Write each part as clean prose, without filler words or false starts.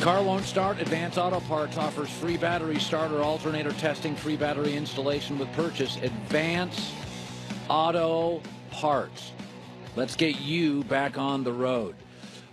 Car won't start? Advance Auto Parts offers free battery starter alternator testing, free battery installation with purchase. Advance Auto Parts. Let's get you back on the road.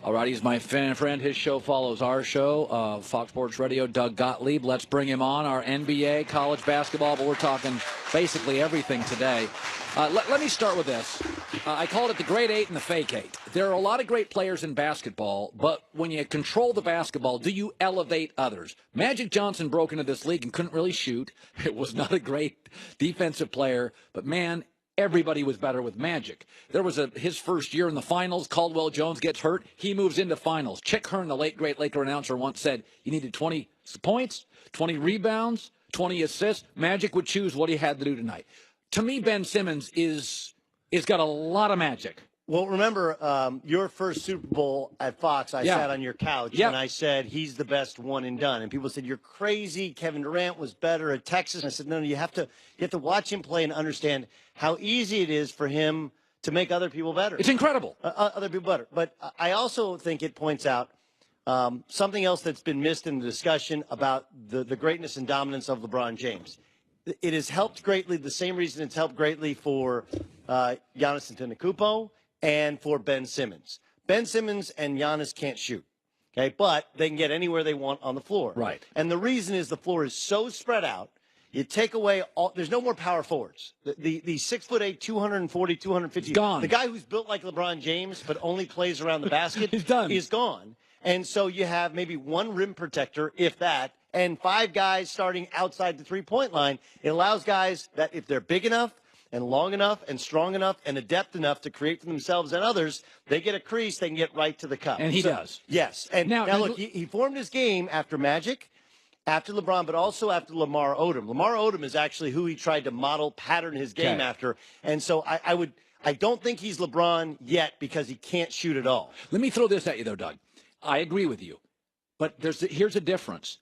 All right, he's my friend. His show follows our show, Fox Sports Radio, Doug Gottlieb. Let's bring him on, our NBA, college basketball, but we're talking basically everything today. Let me start with this. I called it the Great Eight and the Fake Eight. There are a lot of great players in basketball, but when you control the basketball, do you elevate others? Magic Johnson broke into this league and couldn't really shoot. It was not a great defensive player, but man, everybody was better with Magic. There was his first year in the finals. Caldwell Jones gets hurt. He moves into finals. Chick Hearn, the late great Laker announcer, once said he needed 20 points, 20 rebounds, 20 assists. Magic would choose what he had to do tonight. To me, Ben Simmons is got a lot of magic. Well, remember your first Super Bowl at Fox, I sat on your couch and I said, he's the best one and done. And people said, you're crazy. Kevin Durant was better at Texas. And I said, no, you have to watch him play and understand how easy it is for him to make other people better. It's incredible. Other people better. But I also think it points out something else that's been missed in the discussion about the greatness and dominance of LeBron James. It has helped greatly, the same reason it's helped greatly for Giannis Antetokounmpo and for Ben Simmons. Ben Simmons and Giannis can't shoot, okay, but they can get anywhere they want on the floor. Right. And the reason is the floor is so spread out. You take away there's no more power forwards. The 6'8", 240, 250. Gone. The guy who's built like LeBron James but only plays around the basket is gone. And so you have maybe one rim protector, if that, and 5 guys starting outside the three-point line. It allows guys that if they're big enough and long enough and strong enough and adept enough to create for themselves and others, they get a crease, they can get right to the cup. And he does. Yes. And now look, he formed his game after Magic, after LeBron, but also after Lamar Odom. Lamar Odom is actually who he tried to pattern his game after. And so I don't think he's LeBron yet because he can't shoot at all. Let me throw this at you, though, Doug. I agree with you. But here's a difference.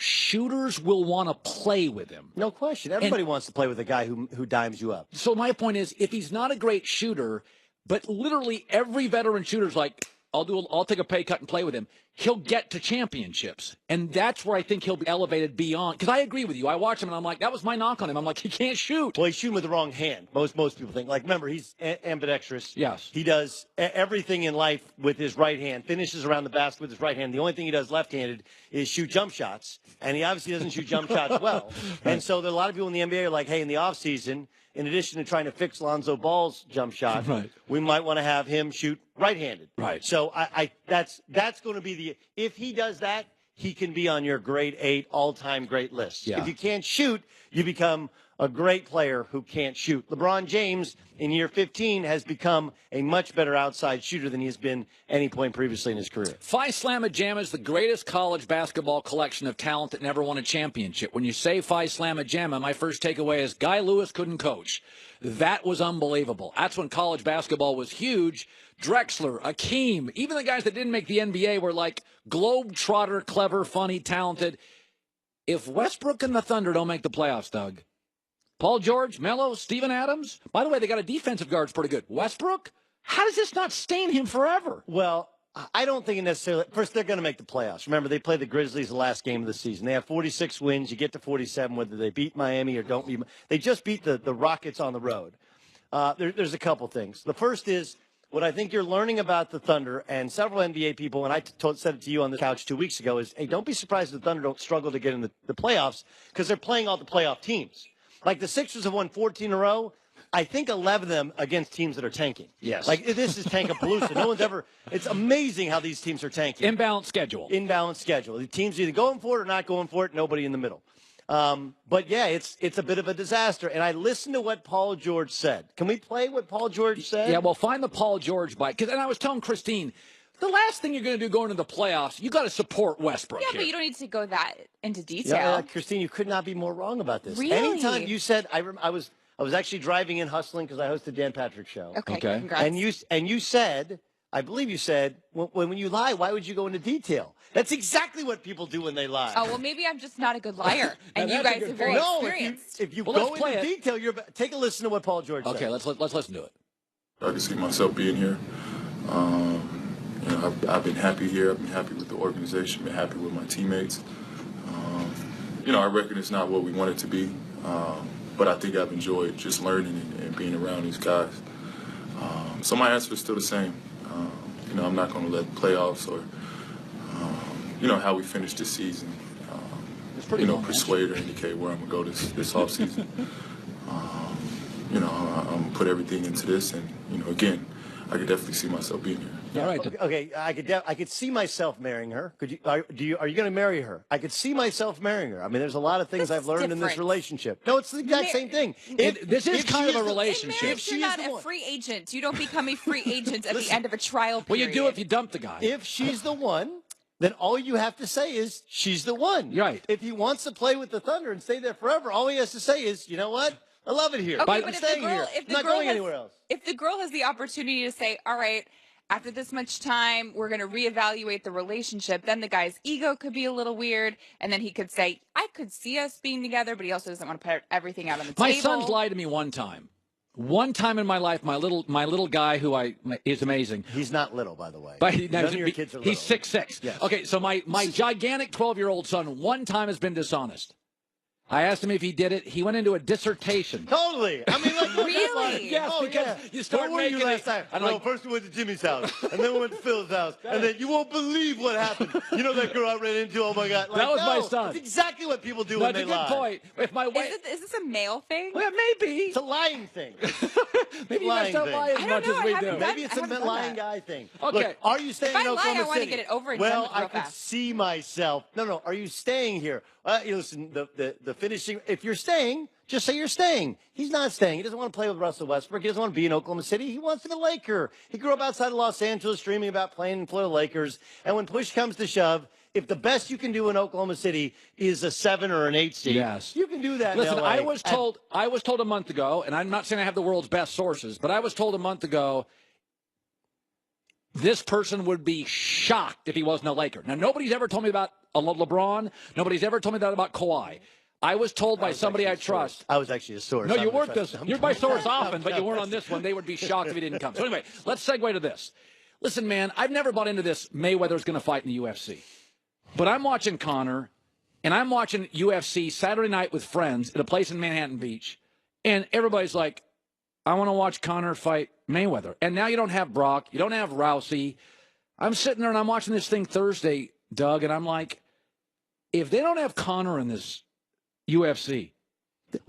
Shooters will want to play with him. No question. Everybody wants to play with a guy who dimes you up. So my point is, if he's not a great shooter, but literally every veteran shooter's like, I'll take a pay cut and play with him, he'll get to championships. And that's where I think he'll be elevated beyond. Because I agree with you. I watch him, and I'm like, that was my knock on him. I'm like, he can't shoot. Well, he's shooting with the wrong hand. Most people think. Like, remember, he's ambidextrous. Yes. He does everything in life with his right hand, finishes around the basket with his right hand. The only thing he does left-handed is shoot jump shots. And he obviously doesn't shoot jump shots well. Right. And so there are a lot of people in the NBA are like, hey, in the offseason, in addition to trying to fix Lonzo Ball's jump shot, we might want to have him shoot right-handed. Right. So that's going to be if he does that, he can be on your grade 8 all-time great list. Yeah. If you can't shoot, you become a great player who can't shoot. LeBron James, in year 15, has become a much better outside shooter than he has been any point previously in his career. Phi Slamma Jamma is the greatest college basketball collection of talent that never won a championship. When you say Phi Slamma Jamma, my first takeaway is Guy Lewis couldn't coach. That was unbelievable. That's when college basketball was huge. Drexler, Akeem, even the guys that didn't make the NBA were like globe-trotter, clever, funny, talented. If Westbrook and the Thunder don't make the playoffs, Doug, Paul George, Melo, Steven Adams, by the way, they got a defensive guard's pretty good. Westbrook, how does this not stain him forever? Well, I don't think it necessarily. First, they're going to make the playoffs. Remember, they play the Grizzlies the last game of the season. They have 46 wins. You get to 47, whether they beat Miami or don't beat. They just beat the Rockets on the road. There's a couple things. The first is what I think you're learning about the Thunder, and several NBA people, and I said it to you on the couch 2 weeks ago, is, hey, don't be surprised if the Thunder don't struggle to get in the playoffs because they're playing all the playoff teams. Like the Sixers have won 14 in a row. I think 11 of them against teams that are tanking. Yes. Like, this is Tankapalooza. No one's ever – it's amazing how these teams are tanking. Imbalanced schedule. Imbalanced schedule. The team's either going for it or not going for it, nobody in the middle. But, yeah, it's a bit of a disaster. And I listened to what Paul George said. Can we play what Paul George said? Yeah, well, find the Paul George bite. And I was telling Christine, the last thing you're going to do going into the playoffs, you got to support Westbrook. Yeah, here. But you don't need to go that into detail. Yeah, Christine, you could not be more wrong about this. Really? Anytime you said – I was actually driving in hustling because I hosted Dan Patrick's show. Okay. Congrats. And you said, I believe you said, when you lie, why would you go into detail? That's exactly what people do when they lie. Oh, well, maybe I'm just not a good liar, and you guys are very experienced. If you go into detail, take a listen to what Paul George said. Okay, let's listen to it. I can see myself being here. You know, I've been happy here. I've been happy with the organization. Been happy with my teammates. You know, I reckon it's not what we want it to be, but I think I've enjoyed just learning and being around these guys. So my answer is still the same. You know, I'm not going to let playoffs or, you know, how we finish this season, you know, persuade or indicate where I'm going to go this offseason. You know, I'm going to put everything into this, and, you know, again, I could definitely see myself being here. Yeah, right. Okay, I could see myself marrying her. Could you? Are you going to marry her? I could see myself marrying her. I mean, there's a lot of things I've learned in this relationship. No, it's the exact same thing. This is kind of a relationship. If you're not a free agent, you don't become a free agent at the end of a trial period. Well, you do if you dump the guy. If she's the one, then all you have to say is she's the one. Right. If he wants to play with the Thunder and stay there forever, all he has to say is, you know what? I love it here. Okay, I'm staying here. I'm not going anywhere else. If the girl has the opportunity to say, all right, after this much time, we're going to reevaluate the relationship, then the guy's ego could be a little weird, and then he could say, I could see us being together, but he also doesn't want to put everything out on the table. My son's lied to me one time. One time in my life, my little guy who is amazing. He's not little, by the way. But none of your kids are little. He's 6'6". Yes. Okay, so my gigantic 12-year-old son one time has been dishonest. I asked him if he did it. He went into a dissertation. Totally. I mean, like, really? Yes, because you start Where were making you last time? Well, first we went to Jimmy's house, and then we went to Phil's house, and then you won't believe what happened. You know that girl I ran into? Oh my God! Like, that was my son. That's exactly what people do when they lie. That's a good point. If my wife, is this a male thing? Well, maybe it's a lying thing. Maybe you guys don't lie as much as we do. Maybe it's a lying guy thing. Okay. Look, are you staying in Oklahoma City? I want to get it over and done well, with real I could fast. see myself. No. Are you staying here? Listen, the finishing. If you're staying, just say you're staying. He's not staying. He doesn't want to play with Russell Westbrook. He doesn't want to be in Oklahoma City. He wants to be a Laker. He grew up outside of Los Angeles dreaming about playing for the Lakers. And when push comes to shove, if the best you can do in Oklahoma City is a 7 or an 8 seed, yes, you can do that. Listen, in LA. I was told a month ago, and I'm not saying I have the world's best sources, but I was told a month ago this person would be shocked if he wasn't a Laker. Now, nobody's ever told me about LeBron. Nobody's ever told me that about Kawhi. I was told by somebody I trust. I was actually a source. No, you weren't this. You're my source often, but you weren't on this one. They would be shocked if he didn't come. So anyway, let's segue to this. Listen, man, I've never bought into this Mayweather's going to fight in the UFC. But I'm watching Conor, and I'm watching UFC Saturday night with friends at a place in Manhattan Beach, and everybody's like, I want to watch Conor fight Mayweather. And now you don't have Brock. You don't have Rousey. I'm sitting there, and I'm watching this thing Thursday, Doug, and I'm like, if they don't have Conor in this UFC,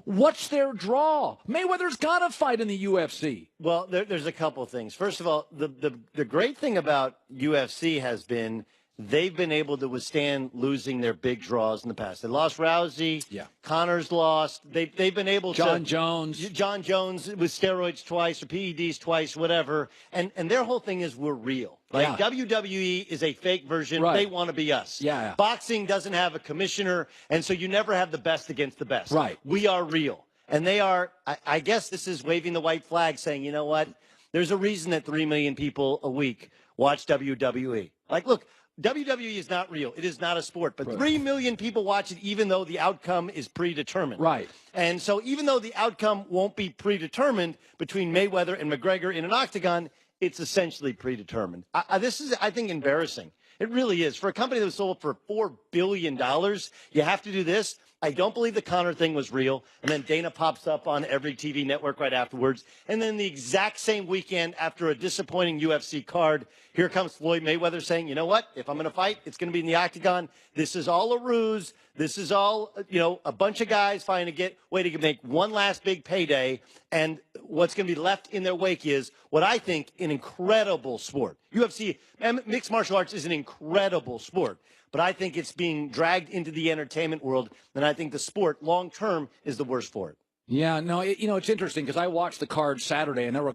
what's their draw? Mayweather's got to fight in the UFC. Well, there's a couple of things. First of all, the great thing about UFC has been they've been able to withstand losing their big draws in the past. They lost Rousey. Yeah. Conor's lost. They've been able to. John Jones with steroids twice or PEDs twice, whatever. And their whole thing is we're real. Like WWE is a fake version. Right. They want to be us. Yeah. Boxing doesn't have a commissioner, and so you never have the best against the best. Right. We are real. And they are, I guess this is waving the white flag saying, you know what? There's a reason that 3 million people a week watch WWE. Like, look, WWE is not real. It is not a sport. But 3 million people watch it even though the outcome is predetermined. Right. And so even though the outcome won't be predetermined between Mayweather and McGregor in an octagon, it's essentially predetermined. This is, I think, embarrassing. It really is. For a company that was sold for $4 billion, you have to do this. I don't believe the Conor thing was real. And then Dana pops up on every TV network right afterwards. And then the exact same weekend after a disappointing UFC card, here comes Floyd Mayweather saying, you know what? If I'm going to fight, it's going to be in the octagon. This is all a ruse. This is all, a bunch of guys trying to make one last big payday. And what's going to be left in their wake is what I think an incredible sport. UFC, mixed martial arts is an incredible sport. But I think it's being dragged into the entertainment world, and I think the sport, long-term, is the worst for it. Yeah, no, it's interesting because I watched the card Saturday, and there were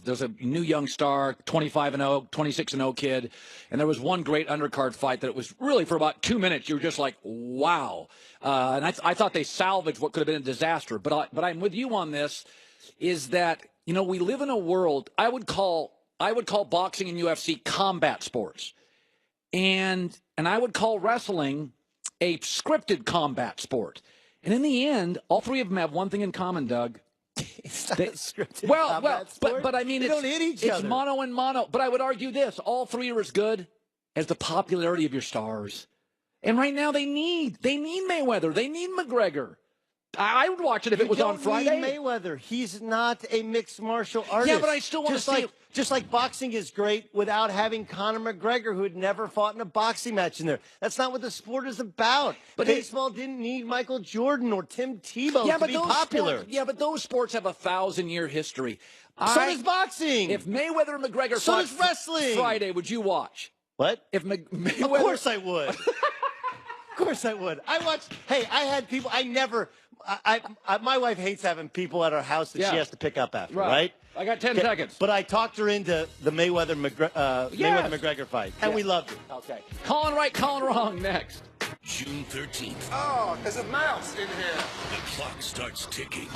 there's a new young star, 25-0, 26-0 kid, and there was one great undercard fight that it was really for about 2 minutes, you were just like, wow. And I thought they salvaged what could have been a disaster. But I'm with you on this, is that, we live in a world, I would call boxing and UFC combat sports. And I would call wrestling a scripted combat sport. And in the end, all three of them have one thing in common, Doug. It's not a scripted Well, combat sport. but I mean, they don't hit each other. It's mono and mono. But I would argue this: all three are as good as the popularity of your stars. And right now, they need Mayweather. They need McGregor. I would watch it if it was on Friday. Need Mayweather. He's not a mixed martial artist. Yeah, but I still want to see. Just like boxing is great without having Conor McGregor, who had never fought in a boxing match in there. That's not what the sport is about. But baseball didn't need Michael Jordan or Tim Tebow to be popular. But those sports have a 1,000-year history. So does boxing. If Mayweather and McGregor so fought does wrestling. Friday, would you watch? What? If Mayweather... Of course I would. Of course I would. I watched. Hey, I had people. I never. My wife hates having people at our house that she has to pick up after. Right. I got 10 seconds. But I talked her into the Mayweather-McGregor fight, and we loved it. Okay. Calling right, calling wrong. Next. June 13th. Oh, there's a mouse in here. The clock starts ticking.